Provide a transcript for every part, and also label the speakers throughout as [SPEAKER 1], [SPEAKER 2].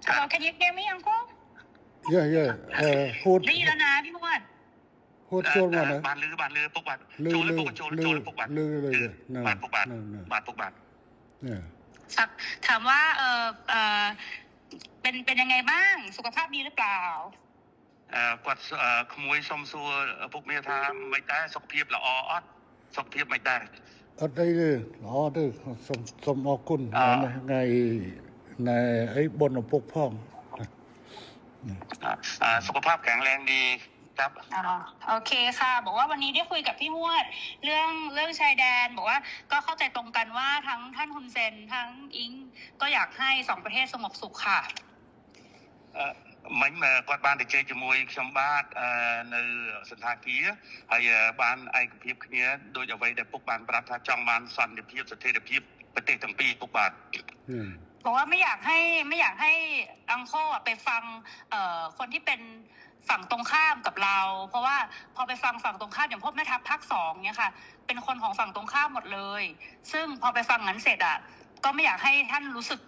[SPEAKER 1] Hello, can you hear me, Uncle?
[SPEAKER 2] hốt
[SPEAKER 1] ได้ยินแล้วนะพี่มวด
[SPEAKER 2] hốt chôn mà đấy
[SPEAKER 3] บานลือปุกบาน
[SPEAKER 2] lư
[SPEAKER 3] โจล
[SPEAKER 2] lư
[SPEAKER 3] ปุกโจล
[SPEAKER 2] lư
[SPEAKER 3] ปุกบาน
[SPEAKER 2] lư lư
[SPEAKER 3] บานปุกบาน
[SPEAKER 2] nè
[SPEAKER 3] บานปุกบาน
[SPEAKER 2] nè
[SPEAKER 1] ถามว่าเป็นยังไงบ้างสุขภาพดีหรือเปล่า
[SPEAKER 3] គាត់ក្មួយសុំសួរពុកមាថាមិនដែរសុខភាពល្អអត់សុខភាពមិនដែរ
[SPEAKER 2] ở đây đó đây sum ở cun ngày này ấy bồn ở phục phong
[SPEAKER 3] สุขภาพแข็งแรงดีครับ
[SPEAKER 1] โอเคค่ะบอกว่าวันนี้ได้คุยกับพี่มวดเรื่องชายแดนบอกว่าก็เข้าใจตรงกันว่าทั้งท่านฮุนเซนทั้งอิงก็อยากให้สองประเทศสงบสุขค่ะ
[SPEAKER 3] មិញគាត់បានទៅជែកជាមួយខ្ញុំបាទនៅសន្តាគារហើយបានឯកភាពគ្នាដោយអ្វីដែលពុកបានប្រាប់ថាចង់បានសន្តិភាពស្ថិរភាពប្រទេសទាំងពីរពុកបាទ
[SPEAKER 1] บอกว่าไม่อยากให้อังโคไปฟังคนที่เป็นฝั่งตรงข้ามกับเราเพราะว่าพอไปฟังฝั่งตรงข้ามอย่างพวกแม่ทัพภาค2เนี่ยค่ะเป็นคนของฝั่งตรงข้ามหมดเลยซึ่งพอไปฟังนั้นเสร็จก็ไม่อยากให้ท่านรู้สึก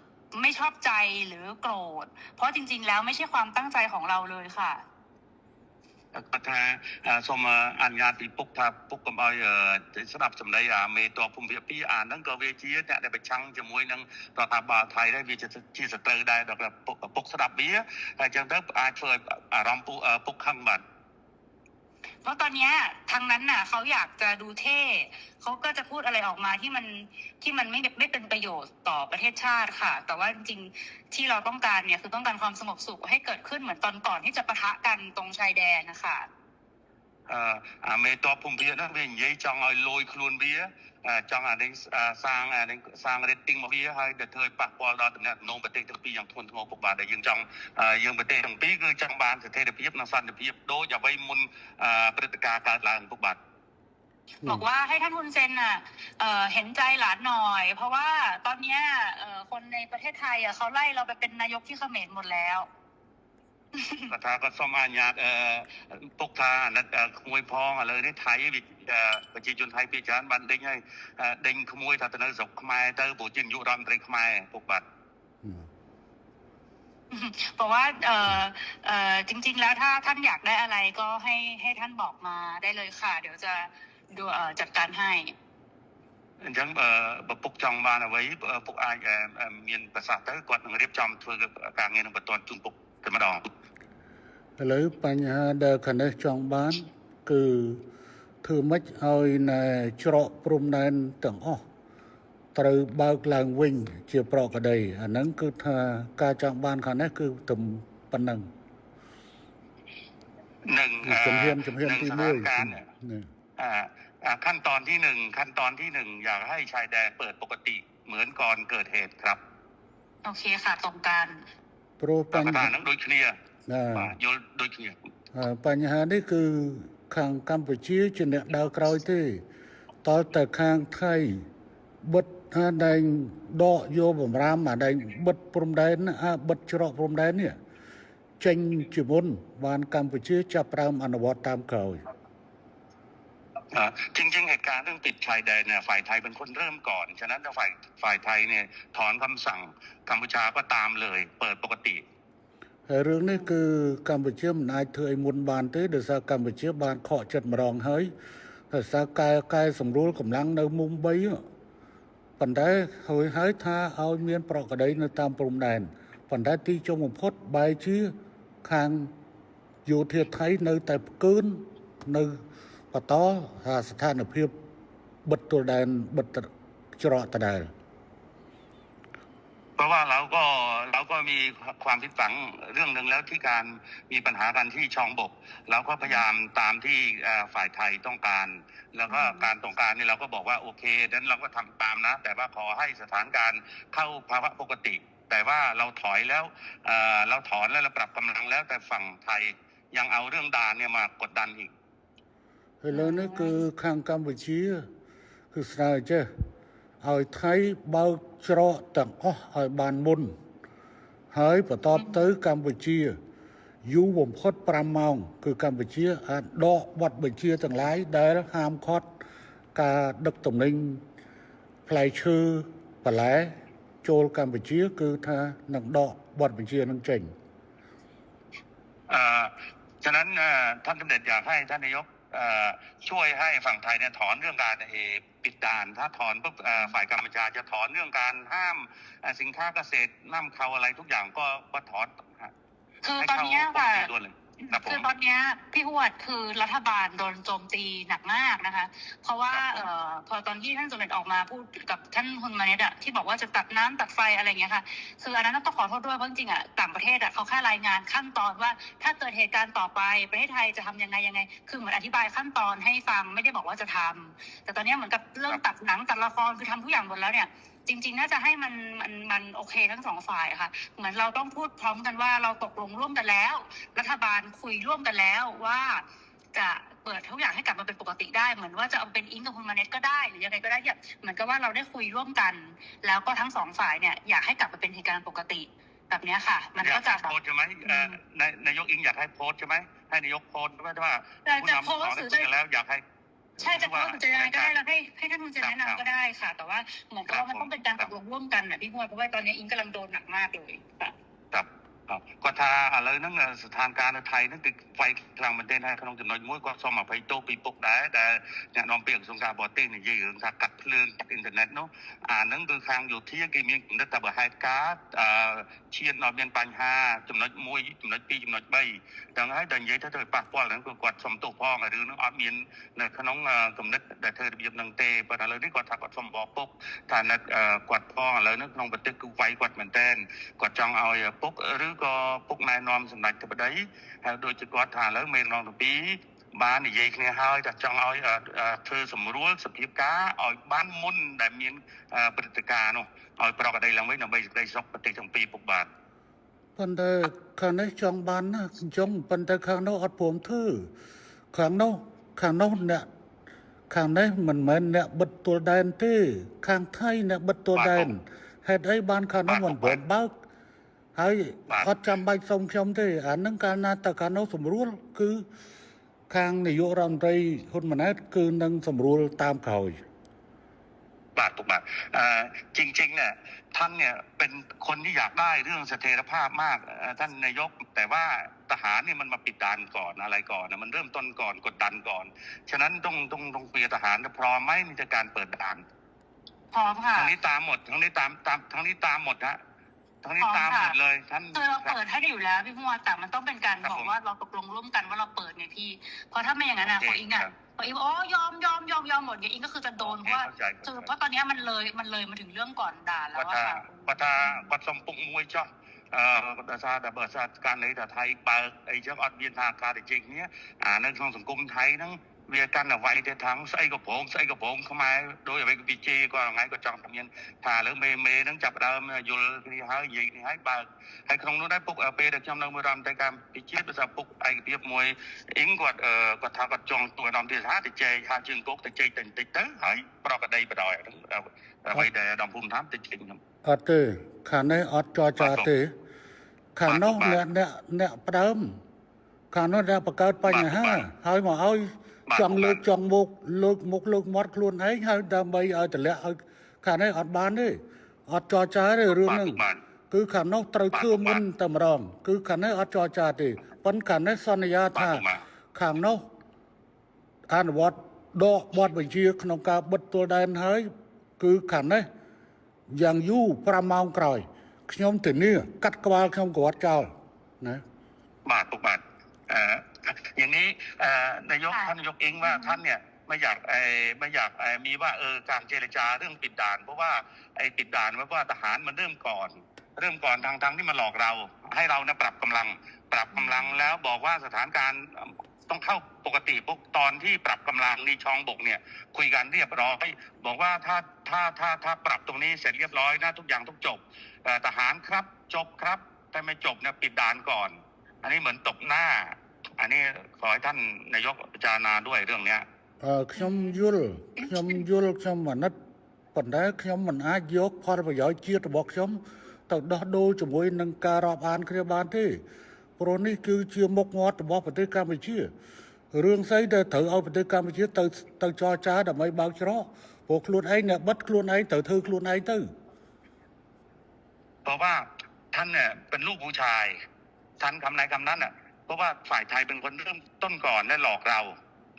[SPEAKER 1] ไม่ชอบใจหรือโกรธเพราะจริงๆแล้วไม่ใช่ความตั้งใจของเราเลยค่ะ
[SPEAKER 3] គាត់ថាសូមអនុញ្ញាតពីពុកថាពុកកុំឲ្យស្ដាប់សម្ដីមេតបភូមិភាគ2ហ្នឹងក៏វាជាអ្នកដែលប្រឆាំងជាមួយនឹងរដ្ឋាភិបាលថៃដែរវាជាសត្រូវដែរដល់ពុកស្ដាប់វាហើយអញ្ចឹងទៅអាចធ្វើឲ្យអារម្មណ៍ពុកខឹងបាទ
[SPEAKER 1] เพราะตอนนี้ทางนั้นน่ะเขาอยากจะดูเท่เขาก็จะพูดอะไรออกมาที่มันไม่เป็นประโยชน์ต่อประเทศชาติค่ะแต่ว่าจริงๆที่เราต้องการเนี่ยคือต้องการความสงบสุขให้เกิดขึ้นเหมือนตอนก่อนที่จะปะทะกันตรงชายแดนนะคะ
[SPEAKER 3] មេតបភូមិភាគហ្នឹងវានិយាយចង់ឲ្យលយខ្លួនវាចង់អានេះសាង rating មកវាហើយទៅធ្វើឲ្យប៉ះពាល់ដល់តំណែងប្រទេសទាំងពីរយ៉ាងធ្ងន់ធ្ងរពុកបាទដែលយើងចង់យើងប្រទេសទាំងពីរគឺចង់បានស្ថិរភាពនិងសន្តិភាពដូចអ្វីមុនព្រឹត្តិការណ៍កើតឡើងពុកបាទ
[SPEAKER 1] บอกว่าให้ท่านฮุนเซนเห็นใจหลานหน่อยเพราะว่าตอนนี้คนในประเทศไทยเขาไล่เราไปเป็นนายกที่เขมรหมดแล้ว
[SPEAKER 3] គាត់ថាគាត់សូមអនុញ្ញាតពុកថាអាណិតក្មួយផងឥឡូវនេះថៃប្រជាជនថៃភាគច្រើនបានដេញហើយដេញក្មួយថាទៅនៅស្រុកខ្មែរទៅព្រោះជានាយករដ្ឋមន្ត្រីខ្មែរពុកបាទ
[SPEAKER 1] บอกว่าจริงๆแล้วถ้าท่านอยากได้อะไรก็ให้ท่านบอกมาได้เลยค่ะเดี๋ยวจะดูจัดการให้
[SPEAKER 3] អញ្ចឹងបើពុកចង់បានអ្វីពុកអាចមានប្រសាសន៍ទៅគាត់នឹងរៀបចំធ្វើការងារនឹងបន្តជូនពុកតែម្ដង
[SPEAKER 2] ឥឡូវបញ្ហាដែលខាងនេះចង់បានគឺធ្វើម៉េចឲ្យណែច្រកព្រំដែនទាំងអស់ត្រូវបើកឡើងវិញជាប្រក្រតីអាហ្នឹងគឺថាការចង់បានខាងនេះគឺទៅប៉ុណ្ណឹង
[SPEAKER 3] នឹង
[SPEAKER 2] ជំហានទី1
[SPEAKER 3] ขั้นตอนที่1อยากให้ชายแดนเปิดปกติเหมือนก่อนเกิดเหตุครับ
[SPEAKER 1] โอเคค่ะตรงกัน
[SPEAKER 2] ព្រោះបញ្ហា
[SPEAKER 3] ហ្នឹងដូចគ្នាយល់ដូចគ្នា
[SPEAKER 2] បញ្ហានេះគឺខាងកម្ពុជាជាអ្នកដើរក្រោយទេតើតែខាងថៃបិទថាដែងដកយកបំរាមអាដែងបិទព្រំដែនបិទច្រកព្រំដែននេះចេញជាមុនបានកម្ពុជាចាប់ផ្ដើមអនុវត្តតាមក្រោយ
[SPEAKER 3] จริงๆเหตุการณ์เรื่องปิดชายแดนเนี่ยฝ่ายไทยเป็นคนเริ่มก่อนฉะนั้นถ้าฝ่ายไทยเนี่ยถอนคำสั่งกัมพูชาก็ตามเลยเปิดปกติ
[SPEAKER 2] ហើយរឿងនេះគឺកម្ពុជាមិនអាចធ្វើឲ្យមុនបានទេដោយសារកម្ពុជាបានខកចិត្តម្ដងហើយដោយសារកែសម្រួលកម្លាំងនៅមុំ3ប៉ុន្តែហើយថាឲ្យមានប្រក្រតីនៅតាមព្រំដែនប៉ុន្តែទីចុងបំផុតបែរជាខាងយោធាថៃនៅតែផ្កើននៅបន្តស្ថានភាពបិទទល់ដែនបិទច្រកដដែល
[SPEAKER 3] เพราะว่าเราก็มีความผิดหวังเรื่องหนึ่งแล้วที่การมีปัญหากันที่ชองบกเราก็พยายามตามที่ฝ่ายไทยต้องการแล้วก็การต้องการนี่เราก็บอกว่าโอเคนั้นเราก็ทำตามนะแต่ว่าขอให้สถานการณ์เข้าภาวะปกติแต่ว่าเราถอยแล้วเราถอนแล้วเราปรับกำลังแล้วแต่ฝั่งไทยยังเอาเรื่องด่านเนี่ยมากดดันอีก
[SPEAKER 2] ឥឡូវនេះគឺខាងកម្ពុជាគឺស្នើចេះឲ្យថៃបើកច្រកទាំងអស់ឲ្យបានមុនហើយបន្តទៅកម្ពុជាយូរបំផុត5ម៉ោងគឺកម្ពុជាអាចដកបទបញ្ជាទាំងឡាយដែលហាមឃាត់ការដឹកទំនិញផ្លែឈើបន្លែ ចូលកម្ពុជាគឺថានឹងដកបទបញ្ជានឹងចេញ
[SPEAKER 3] ฉะนั้นท่านสมเด็จอยากให้ท่านนายกช่วยให้ฝั่งไทยเนี่ยถอนเรื่องการปิดด่านถ้าถอนปุ๊บฝ่ายกัมพูชาจะถอนเรื่องการห้ามสินค้าเกษตรนำเข้าอะไรทุกอย่างก็ถอน
[SPEAKER 1] คือตอนนี้ค่ะ
[SPEAKER 3] ครับผม
[SPEAKER 1] คือตอนนี้พี่หวดคือรัฐบาลโดนโจมตีหนักมากนะคะ เพราะว่าพอตอนที่ท่านสมเด็จออกมาพูดกับท่านฮุนมาเนตอะที่บอกว่าจะตัดน้ำตัดไฟอะไรอย่างเงี้ยค่ะคืออันนั้นต้องขอโทษด้วยเพราะจริงๆอะต่างประเทศอะเขาแค่รายงานขั้นตอนว่าถ้าเกิดเหตุการณ์ต่อไปประเทศไทยจะทำยังไงคือเหมือนอธิบายขั้นตอนให้ฟังไม่ได้บอกว่าจะทำแต่ตอนนี้เหมือนกับเรื่องตัดหนังตัดละครคือทำทุกอย่างหมดแล้วเนี่ยจริงๆน่าจะให้มันโอเคทั้งสองฝ่ายค่ะเหมือนเราต้องพูดพร้อมกันว่าเราตกลงร่วมกันแล้วรัฐบาลคุยร่วมกันแล้วว่าจะเปิดทุกอย่างให้กลับมาเป็นปกติได้เหมือนว่าจะเอาเป็นอิงกับคุณมาเน็ตก็ได้หรือยังไงก็ได้เนี่ยเหมือนกับว่าเราได้คุยร่วมกัน แล้วก็ทั้งสองฝ่ายเนี่ยอยากให้กลับมาเป็นเหตุการณ์ปกติแบบนี้ค่ะมันก็จะ
[SPEAKER 3] โพสใช่ไหมนายกอิงอยากให้โพสใช่ไหมให้นายกโพสว่าผู้นำของได้คุยกันแล้วอยากให้
[SPEAKER 1] ใช่จะโพสต์จะยังไงก็ได้แล้วให้ท่านคุณจะแนะนำก็ได้ค่ะ แต่ว่าเหมือนกับว่ามันต้องเป็นการตกลงร่วมกันนะพี่พวดเพราะว่าตอนนี้อิงกำลังโดนหนักมากเลยค่ะ
[SPEAKER 3] ก็ถ้าอะไรนั่งสถานการณ์ไทยนั่นคือไฟกลางประเทศให้ขนมจำนวนมวยก็สมมาไปโตปีปกได้แต่เนี่ยน้องเปียกสงการบอตี้นี่ยืนถ้ากัดเพลิงกัดอินเทอร์เน็ตเนาะนั่งคือทางอยู่ที่ยังมีแต่แต่แบบไฮการ์ดเชียร์นอเบียนปัญหาจำนวนมวยจำนวนปีจำนวนใบดังนั้นดังยัยถ้าเธอปากป้อนนั่นคือกวาดสมตัวพ่อหรือน้องอเมียนในขนมกำนัดแต่เธอเบียบนังเตะปัญหาเลยที่กวาดถ้ากวาดสมบอกปุ๊บถ้านัดกวาดพ่อเลยนั่งน้องประเทศคือไฟกวาดเหมือนเต้นกวาดจังเอาปุ๊บหรือก็ปุ๊บนายนอมสำนักจะไปได้โดยจะกวาดทานแล้วเมนลองตัวปีบ้านนี่ยัยเนี่ยให้แต่จังเอาเธอสมรู้สกิปก้าเอาบ้านมุ่นแต่เมียนปฏิการเนาะเอาปลอกกระไดหลังไว้หน่อยไปได้ซอกปฏิจังปีปุกบาท
[SPEAKER 2] ប៉ុន្តែខាងនេះចង់បានណាអញ្ចឹងប៉ុន្តែខាងនោះអត់ព្រមធ្វើខាងនោះអ្នកខាងនេះមិនមែនអ្នកបិទទួលដែនទេខាងថៃអ្នកបិទទួលដែនហេតុអីបានខាងនោះមិនព្រមបើកហើយអត់ចាំបាច់សុំខ្ញុំទេអានឹងកាលណាតើខាងនោះស្រួលគឺខាងនាយករដ្ឋមន្ត្រីហ៊ុនម៉ាណែតគឺនឹងស្រួលតាមក្រោយ
[SPEAKER 3] บาทถูกบาทจริงๆเนี่ยท่านเนี่ยเป็นคนที่อยากได้เรื่องเสถียรภาพมากท่านนายกแต่ว่าทหารนี่มันมาปิดด่านก่อนอะไรก่อนนะมันเริ่มต้นก่อนกดดันก่อนฉะนั้นต้องคุยกับทหารพร้อมไหมในการเปิดด่าน
[SPEAKER 1] พร้อมค่ะ
[SPEAKER 3] ทั้งนี้ตามหมดทั้งนี้ตามทั้งนี้ตามหมดฮะทั้งนี้ตามหมดเลยท่าน
[SPEAKER 1] คือเราเปิดให้อยู่แล้วพี่พวดแต่มันต้องเป็นการบอกว่าเราตกลงร่วมกันว่าเราเปิดไงพี่เพราะถ้าไม่อย่างนั้นนะของอิงอ่ะพออิงอ๋อยอมหมดไงอิงก็คือจะโดนเพราะว่าเพราะตอนนี้มันเลยมาถึงเรื่องก่อนด่าแล้วว่าค่ะ
[SPEAKER 3] ปัดสมปุงมวยจ้ะซาแต่เบิดซาการในแต่ไทยเปิดไอ้เจ้าอดเบียนทางการจริงเนี้ยนั่นของสังคมไทยนั่งเวียกันเอาไว้แต่ทั้งใส่กับผมเข้ามาโดยไปกับบีเจก็ไงก็จังทำยันถ่าหรือเมนั่งจับเดิมอยู่ที่ให้ยิงให้เปิดให้คงนู้นได้ปุ๊กเปย์เด็กจำนำมือรำแต่การบีเจภาษาปุ๊กไอ้เบียบมวยอิงกดทางกดจองตัวดำที่ท้าติเจหาจึงกุ๊กติเจติดเต๋อให้ปลอกกระไดไปดอยไปแต่ดำพุ่มท้ามติดจริงครับ
[SPEAKER 2] អត់ទេខាងនេះអត់ចរចាទេខាងនោះអ្នកផ្ដើមខាងនោះអ្នកបង្កើតបញ្ហាហើយមកឲ្យចង់លើកចង់មុខលើកមាត់ខ្លួនឯងហើយដើម្បីឲ្យតម្លាក់ឲ្យខាងនេះអត់បានទេអត់ចរចាទេរឿងហ្នឹងគឺខាងនោះត្រូវធ្វើមុនតែម្ដងគឺខាងនេះអត់ចរចាទេប៉ុន្តែខាងនេះសន្យាថាខាងនោះអនុវត្តដកបទបញ្ជាក្នុងការបិទទួលដែនហើយគឺខាងនេះយ៉ាងយូរ5ម៉ោងក្រោយខ្ញុំធានាកាត់ក្បាលខ្ញុំគាត់ចោលណា
[SPEAKER 3] บาทอย่างนี้นายกท่านนายกเองว่าท่านเนี่ยไม่อยากมีว่าการเจรจาเรื่องปิดด่านเพราะว่าไอ้ปิดด่านว่าทหารมันเริ่มก่อนทางที่มาหลอกเราให้เราเนี่ยปรับกำลังแล้วบอกว่าสถานการณ์ต้องเข้าปกติปุ๊บตอนที่ปรับกำลังนี่ชองบกเนี่ยคุยกันเรียบร้อยบอกว่าถ้าปรับตรงนี้เสร็จเรียบร้อยนะทุกอย่างต้องจบทหารครับจบครับแต่ไม่จบเนี่ยปิดด่านก่อนอันนี้เหมือนตบหน้าอันนี้ขอให้ท่านนายกพิจารณาด้วยเรื่องเนี้ย
[SPEAKER 2] ខ្ញុំយល់ខ្ញុំអាណិតប៉ុន្តែខ្ញុំមិនអាចយកផលប្រយោជន៍ជាតិរបស់ខ្ញុំទៅដោះដូរជាមួយនឹងការរាប់អានគ្នាបានទេព្រោះនេះគឺជាមុខមាត់របស់ប្រទេសកម្ពុជារឿងស្អីដែលត្រូវឲ្យប្រទេសកម្ពុជាទៅចរចាដើម្បីបើកច្រកព្រោះខ្លួនឯងអ្នកបិទខ្លួនឯងត្រូវធ្វើខ្លួនឯងទៅ
[SPEAKER 3] เพราะว่าท่านเนี่ยเป็นลูกผู้ชายท่านคำไหนคำนั้นอ่ะเพราะว่าฝ่ายไทยเป็นคนเริ่มต้นก่อนและหลอกเรา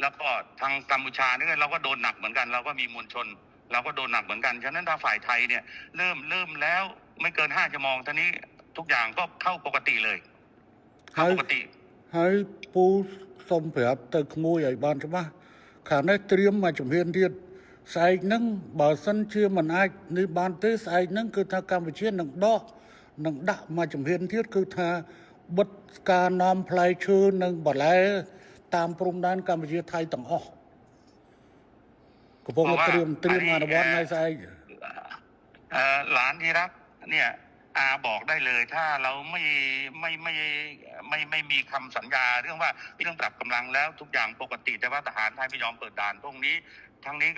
[SPEAKER 3] แล้วก็ทางกัมพูชาเนี่ยเราก็โดนหนักเหมือนกันเราก็มีมวลชนเราก็โดนหนักเหมือนกันฉะนั้นถ้าฝ่ายไทยเนี่ยเริ่มแล้วไม่เกิน5 ชั่วโมงท่านี้ทุกอย่างก็เข้าปกติเลยเข้าปกติ
[SPEAKER 2] ហើយពូសូមប្រាប់ទៅក្មួយឲ្យបានច្បាស់ខាងនេះត្រៀមមកជំហានទៀតស្អែកហ្នឹងបើសិនជាមិនអាចនេះបានទេស្អែកហ្នឹងគឺថាកម្ពុជានឹងដាក់មកជំហានទៀតគឺថាបិទការនាំផ្លែឈើនិងបន្លែតាមព្រំដែនកម្ពុជាថៃទាំងអស់កំពុងតែត្រៀមអនុវត្តនៅស្អែក
[SPEAKER 3] หลานที่รักเนี่ยอาบอกได้เลยถ้าเราไม่มีคำสัญญาเรื่องปรับกำลังแล้วทุกอย่างปกติแต่ว่าทหารไทยไม่ยอมเปิดด่านพวกนี้ทั้งนี้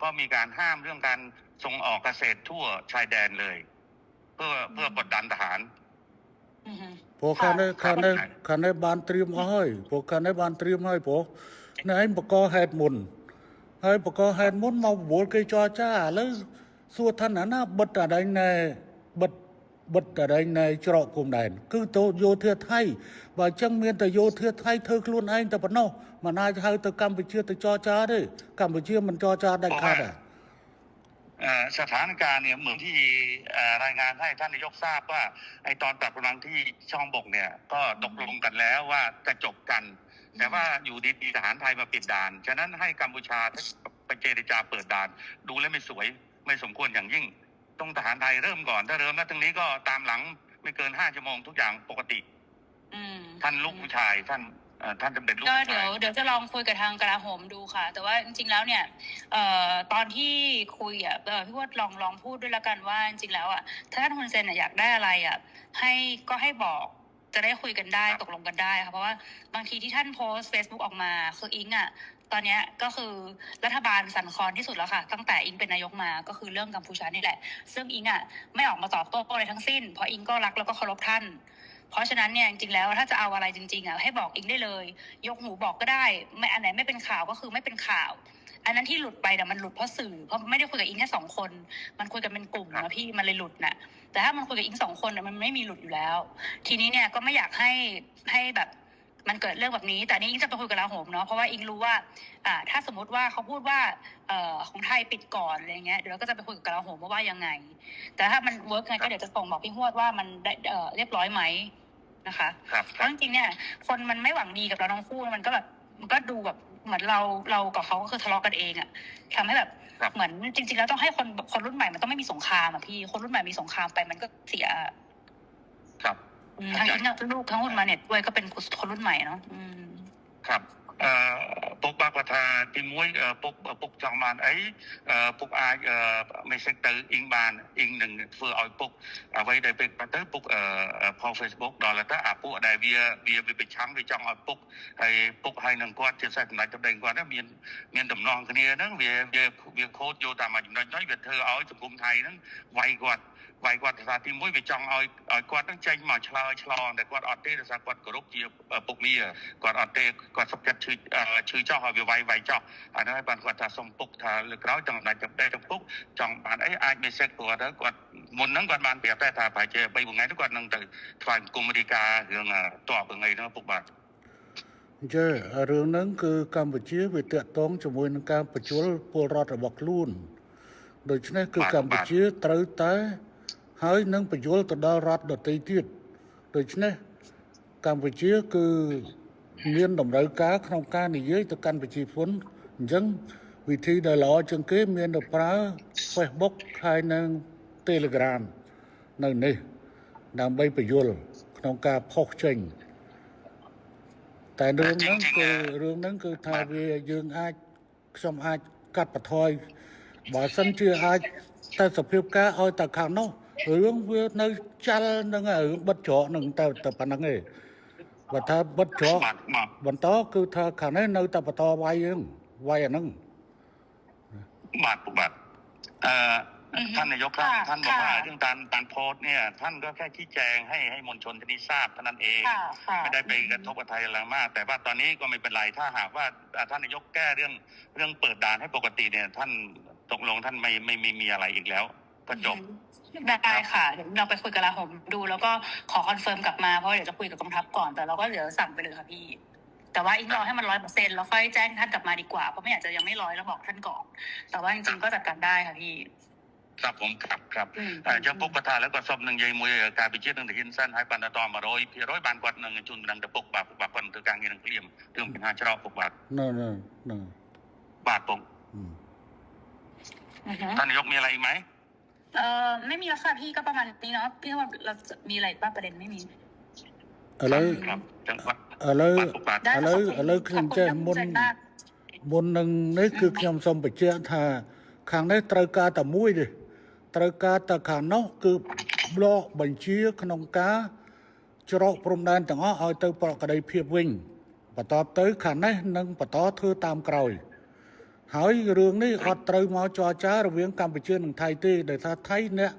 [SPEAKER 3] ก็มีการห้ามเรื่องการส่งออกเกษตรทั่วชายแดนเลย เพื่อกดดันทหาร
[SPEAKER 2] ព្រោះខាងនេះបានត្រៀមអស់ហើយព្រោះខាងនេះបានត្រៀមហើយព្រោះនៅឯងបកហេតុមុនហើយបកហេតុមុនមកបវល់គេចរចាឥឡូវសួរថាណាបិទអដែងណែបិទអដែងណែច្រកព្រំដែនគឺទៅយោធាថៃបើអញ្ចឹងមានតែយោធាថៃធ្វើខ្លួនឯងតែប៉ុណ្ណោះមិនអាចហៅទៅកម្ពុជាទៅចរចាទេកម្ពុជាមិនចរចាដាច់ខាតទេ
[SPEAKER 3] สถานการณ์เนี่ยเหมือนที่รายงานให้ท่านนายกทราบว่าไอตอนปรับกำลังที่ช่องบกเนี่ยก็ตกลงกันแล้วว่าจะจบกัน แต่ว่าอยู่ดีๆทหารไทยมาปิดด่านฉะนั้นให้กัมพูชาไปเจรจาเปิดด่านดูแล้วไม่สวยไม่สมควรอย่างยิ่งต้องทหารไทยเริ่มก่อนถ้าเริ่มแล้วตรงนี้ก็ตามหลังไม่เกิน5 ชั่วโมงทุกอย่างปกติท่านลูกผู้ชายท่านจะเป็นลูก
[SPEAKER 1] ก็
[SPEAKER 3] ผู้ชาย
[SPEAKER 1] เดี๋ยวจะลองคุยกับทางกลาโหมดูค่ะ แต่ว่าจริงๆแล้วเนี่ยตอนที่คุยพี่วดลองพูดด้วยละกันว่าจริงๆแล้วถ้าท่านฮุนเซนอยากได้อะไรให้บอกจะได้คุยกันได้ตกลงกันได้ค่ะเพราะว่าบางทีที่ท่านโพสต์ Facebook ออกมาคืออิงตอนนี้ก็คือรัฐบาลสั่นคลอนที่สุดแล้วค่ะตั้งแต่อิงเป็นนายกมาก็คือเรื่องกัมพูชานี่แหละซึ่งอิงไม่ออกมาตอบโต้อะไรทั้งสิ้นเพราะอิงก็รักแล้วก็เคารพท่านเพราะฉะนั้นเนี่ยจริงๆแล้วถ้าจะเอาอะไรจริงๆให้บอกอิงได้เลยยกหูบอกก็ได้ไม่อันไหนไม่เป็นข่าวก็คือไม่เป็นข่าวอันนั้นที่หลุดไปมันหลุดเพราะสื่อเพราะไม่ได้คุยกับอิงแค่2 คนมันคุยกันเป็นกลุ่มนะพี่มันเลยหลุดน่ะแต่ถ้ามันคุยกับอิง2 คนมันไม่มีหลุดอยู่แล้วทีนี้เนี่ยก็ไม่อยากให้แบบมันเกิดเรื่องแบบนี้แต่นี้อิงจะไปคุยกับกลาโหมเนาะเพราะว่าอิงรู้ว่าถ้าสมมติว่าเขาพูดว่าของไทยปิดก่อนอะไรเงี้ยเดี๋ยวเราก็จะไปคุยกับกลาโหมว่ายังไงแต่ถ้ามันเวิร์กไงก็เดี๋ยวจะส่งบอกพี่ฮวดว่ามันได้เรียบร้อยไหมนะคะเพราะจริงๆเนี่ยคนมันไม่หวังดีกับเราทั้งคู่มันก็แบบมันก็ดูแบบเหมือนเรากับเขาก็คือทะเลาะกันเองทำให้แบบเหมือนจริงๆแล้วต้องให้คนรุ่นใหม่มันต้องไม่มีสงครามพี่คนรุ่นใหม่มีสงครามไปมันก็เสีย
[SPEAKER 3] ครับ
[SPEAKER 1] ทั้งที่ลูกทั้งรุ่นมาเนี่ยด้วยก็เป็นคนรุ่นใหม่เนาะ
[SPEAKER 3] ครับពុកបាក់គាត់ថាទី1ពុកចង់បានអីពុកអាចmessage ទៅអ៊ីងបានអ៊ីងនឹងធ្វើឲ្យពុកអ្វីដែលពេលទៅពុកផុស Facebook ដល់ទៅអាពួកដែលវាប្រឆាំងវាចង់ឲ្យពុកហើយនឹងគាត់ជាសេះសម្ដេចសម្ដែងគាត់មានដំណងគ្នាហ្នឹងវាខូចយកតាមចំណុចនោះវាធ្វើឲ្យសង្គមថៃហ្នឹងវាយគាត់ថាទី1វាចង់ឲ្យគាត់នឹងចេញមកឆ្លងតែគាត់អត់ទេដោយសារគាត់គោរពជាពុកមាគាត់អត់ទេគាត់សុខចិត្តឈឺចោះឲ្យវាវាយចោះអានោះហើយបានគាត់ថាសុំពុកថាលើក្រោយចង់ដាច់ចំដេកពុកចង់បានអីអាច message គាត់មុនហ្នឹងគាត់បានប្រាប់តែថាប្រហែលជា3 ថ្ងៃទៅគាត់នឹងទៅថ្វាយបង្គំរាជការរឿងតបថ្ងៃហ្នឹងពុកបាទ
[SPEAKER 2] អញ្ចឹងរឿងហ្នឹងគឺកម្ពុជាវាតាក់ទងជាមួយនឹងការបញ្ជូលពលរដ្ឋរបស់ខ្លួនដូច្នេះគឺកម្ពុជាត្រូវតែហើយនឹងបញ្យល់ទៅដល់រដ្ឋដទៃទៀតដូច្នេះកម្ពុជាគឺមានតម្រូវការក្នុងការនិយាយទៅកាន់ប្រជាជនអញ្ចឹងវិធីដែលល្អជាងគេមានទៅប្រើ Facebook ហើយនឹង Telegram នៅនេះដើម្បីបញ្យល់ក្នុងការផុសចេញតែរឿងហ្នឹងគឺថាវាយើងខ្ញុំអាចកាត់បន្ថយបើសិនជាអាចតែសភាពការឲ្យតែខាងនោះរឿងវានៅចាល់នឹងរឿងបិទច្រកនឹងតែប៉ុណ្្នឹងឯងបើថាបិទច្រកបន្តគឺថាខាងនេះនៅតែបន្តវាយអាហ្នឹង
[SPEAKER 3] បាទท่านนายกท่านบอกว่าเรื่องการโพสต์เนี่ยท่านก็แค่ชี้แจงให้มวลชนที่นี้ทราบเท่านั้นเองไม่ได้ไปกระทบกับไทยอะไรมากแต่ว่าตอนนี้ก็ไม่เป็นไรถ้าหากว่าท่านนายกแก้เรื่องเปิดด่านให้ปกติเนี่ยท่านตกลงท่านไม่มีอะไรอีกแล้ว ก็จบ
[SPEAKER 1] ได้ค่ะเดี๋ยวเราไปคุยกับลาผมดูแล้วก็ขอคอนเฟิร์มกลับมาเพราะเดี๋ยวจะคุยกับกองทัพก่อนแต่เราก็เดี๋ยวสั่งไปเลยค่ะพี่แต่ว่าอีกรอให้มัน100%แล้วค่อยแจ้งท่านกลับมาดีกว่าเพราะไม่อยากจะยังไม่100แล้วบอกท่านก่อนแต่ว่าจริงๆก็จัดการได้ค่ะพี่
[SPEAKER 3] ครับผมครับ
[SPEAKER 1] อืม
[SPEAKER 3] ចំពុកកថាแล้วก็សពនឹងនិយាយមួយការវិជាតិនឹងទៅហ៊ានសិនហើយបានដល់100%បានគាត់នឹងជូនដំណឹងទៅពុកបាទពុកបាទគាត់នឹងធ្វើការងារនឹងភ្លាមរឿងបញ្ហាច្រកពុកបាទ
[SPEAKER 2] นั่น
[SPEAKER 3] បាទពុក
[SPEAKER 2] อืม
[SPEAKER 1] อือฮึ
[SPEAKER 3] ท่านนายกมีอะไรอีกไหม
[SPEAKER 1] ไม่มีแล้วค่ะพี่ก็ประมาณนี้เนาะพี่ว่าเราจะมีอะไรบ้างประเด็นไม่มี
[SPEAKER 2] อะไร
[SPEAKER 3] ครับจังหวัด
[SPEAKER 2] อะไร
[SPEAKER 3] បាទពុកបាទ
[SPEAKER 1] ได้
[SPEAKER 2] ឥឡូវ
[SPEAKER 1] ขอบ
[SPEAKER 2] ខ្ញុំ
[SPEAKER 1] คุณ
[SPEAKER 2] ចេះ
[SPEAKER 1] ท่าน
[SPEAKER 2] មុន
[SPEAKER 1] ใจมาก
[SPEAKER 2] មុននឹងនេះគឺខ្ញុំសូមបញ្ជាក់ថាខាងនេះត្រូវការតែមួយទេត្រូវការតែខាងនោះគឺប្លកបញ្ជាក្នុងការច្រកព្រំដែនទាំងអស់ឲ្យទៅប្រកដីភាពវិញបន្តទៅខាងនេះនឹងបន្តធ្វើតាមក្រោយហើយរឿងនេះអត់ត្រូវមកចរចារវាងកម្ពុជានិងថៃទេដោយសារថៃអ្ន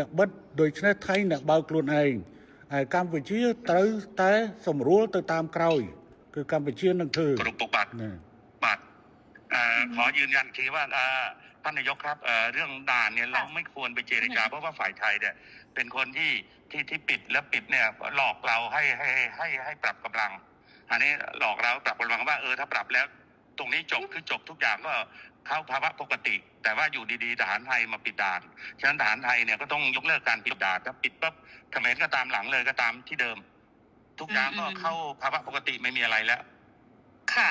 [SPEAKER 2] កបិទដូច្នេះថៃអ្នកបើកខ្លួនឯងហើយកម្ពុជាត្រូវតែសម្រួលទៅតាមក្រោយគឺកម្ពុជានឹងធ្វើ
[SPEAKER 3] គ្រប់ពុកបាទ
[SPEAKER 2] ណា
[SPEAKER 3] បាទขอยืนยันอีกทีว่าท่านนายกครับเรื่องด่านเนี่ยเราไม่ควรไปเจรจาเพราะว่าฝ่ายไทยเนี่ยเป็นคนที่ปิดแล้วปิดเนี่ยหลอกเราให้ปรับกำลังอันนี้หลอกเราปรับกำลังว่าถ้าปรับแล้วตรงนี้จบคือจบทุกอย่างก็เข้าภาวะปกติ แต่ว่าอยู่ดีๆทหารไทยมาปิดด่านฉะนั้นทหารไทยเนี่ยก็ต้องยกเลิกการปิดด่านถ้าปิดปั๊บเขมรก็ตามหลังเลยก็ตามที่เดิม ทุกอย่างก็เข้าภาวะปกติไม่มีอะไรแล้ว
[SPEAKER 1] ค่ะ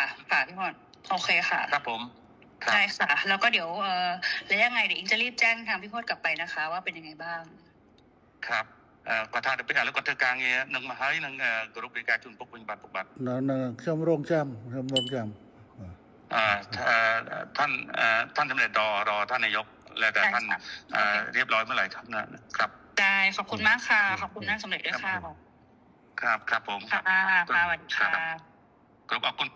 [SPEAKER 1] พี่พรโอเคค่ะ
[SPEAKER 3] ครับผมครับ
[SPEAKER 1] ได้ค่ะ แล้วก็เดี๋ยวแล้วยังไงเดี๋ยวอิงจะรีบแจ้งทางพี่พจน์กลับไปนะคะ ว่าเป็นยังไงบ้าง
[SPEAKER 3] ครับក៏ថាទៅពេលឥឡូវគាត់ធ្វើការងារនឹងមកហើយនឹងគ្រប់វិការជូនពុកវិញបាទពុកបាទ
[SPEAKER 2] ខ្ញុំរងចាំ
[SPEAKER 3] ท่านสำเร็จรอท่านนายกแล้วแต่ท่าน
[SPEAKER 1] ได้ค่ะ
[SPEAKER 3] เรียบร้อยเมื่อไหร่ครับนะครับ
[SPEAKER 1] ได้ขอบคุณมากค่ะขอบคุณท่านสมเด็จด้วยค่ะ
[SPEAKER 3] ครับผม
[SPEAKER 1] ค่ะสวัสดีค่ะ
[SPEAKER 3] ครับขอบคุณ